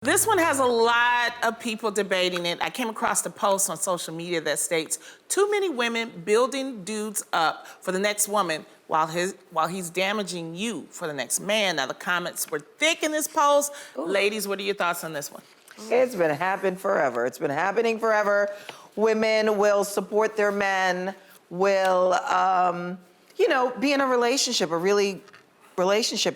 This one has a lot of people debating it. I came across a post on social media that states, too many women building dudes up for the next woman while he's damaging you for the next man. Now, the comments were thick in this post. Ooh. Ladies, what are your thoughts on this one? It's been happening forever. It's been happening forever. Women will support their men, will, be in a relationship,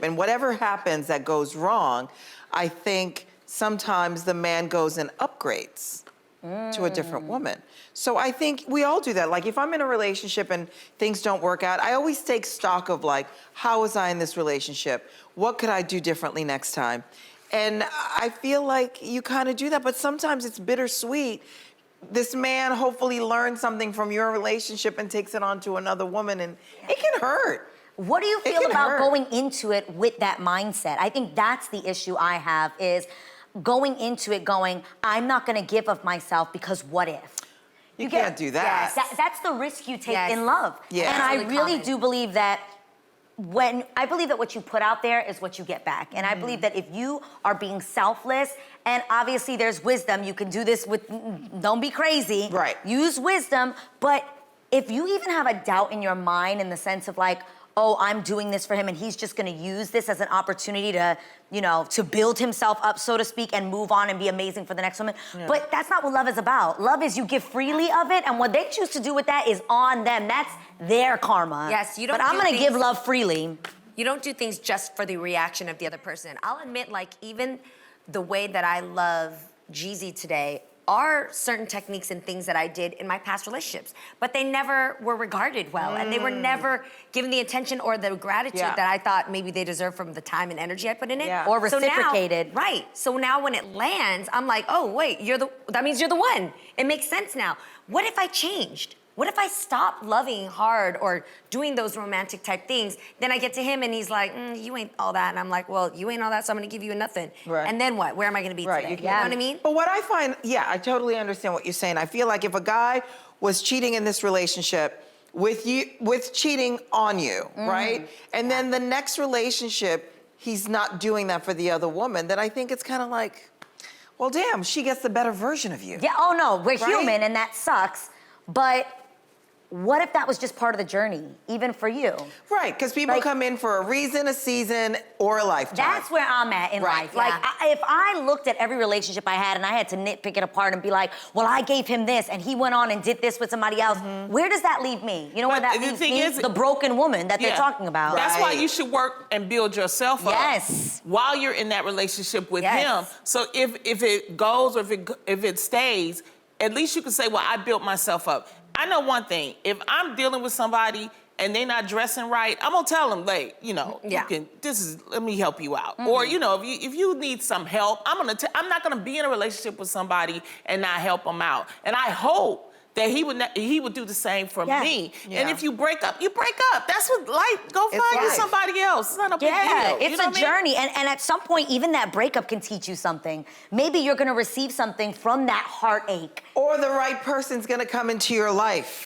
and whatever happens that goes wrong, I think sometimes the man goes and upgrades to a different woman. So I think we all do that. Like, if I'm in a relationship and things don't work out, I always take stock of, like, how was I in this relationship? What could I do differently next time? And I feel like you kind of do that, but sometimes it's bittersweet. This man hopefully learns something from your relationship and takes it on to another woman, and it can hurt. What do you feel about going into it with that mindset? I think that's the issue I have, is going into it going, I'm not gonna give of myself because what if? You can't do that. Yes. That's the risk you take in love. Yeah. And I really do believe that what you put out there is what you get back. And I believe that if you are being selfless, and obviously there's wisdom, you can do this with, don't be crazy. Right. Use wisdom, but if you even have a doubt in your mind in the sense of like, oh, I'm doing this for him and he's just gonna use this as an opportunity to, to build himself up, so to speak, and move on and be amazing for the next woman. Yeah. But that's not what love is about. Love is you give freely of it, and what they choose to do with that is on them. That's their karma. Yes, you don't. But I'm gonna give love freely. You don't do things just for the reaction of the other person. I'll admit, like, even the way that I love Jeezy today are certain techniques and things that I did in my past relationships, but they never were regarded well, and they were never given the attention or the gratitude that I thought maybe they deserved from the time and energy I put in it. Yeah. Or reciprocated. So now, right, so now when it lands, I'm like, oh wait, that means you're the one. It makes sense now. What if I changed? What if I stopped loving hard or doing those romantic type things? Then I get to him and he's like, you ain't all that. And I'm like, well, you ain't all that, so I'm gonna give you nothing. Right. And then what? Where am I gonna be today? You know what I mean? But what I find, I totally understand what you're saying. I feel like if a guy was cheating in this relationship with cheating on you, right? And then the next relationship, he's not doing that for the other woman, then I think it's kind of like, well, damn, she gets the better version of you. Yeah, oh no, we're human and that sucks, but what if that was just part of the journey, even for you? Right, because people come in for a reason, a season, or a lifetime. That's where I'm at in life. Yeah. Like, if I looked at every relationship I had and I had to nitpick it apart and be like, well, I gave him this and he went on and did this with somebody else, where does that leave me? You know where that leaves me? The broken woman that they're talking about. That's why you should work and build yourself up. Yes. While you're in that relationship with him. So if it goes or if it stays, at least you can say, well, I built myself up. I know one thing, if I'm dealing with somebody and they're not dressing right, I'm gonna tell them, like, let me help you out. Or, if you need some help, I'm not gonna be in a relationship with somebody and not help them out. And I hope that he would do the same for me. Yeah. And if you break up, you break up. That's what life, go find you somebody else. It's not a big deal. It's a journey. And at some point, even that breakup can teach you something. Maybe you're gonna receive something from that heartache. Or the right person's gonna come into your life.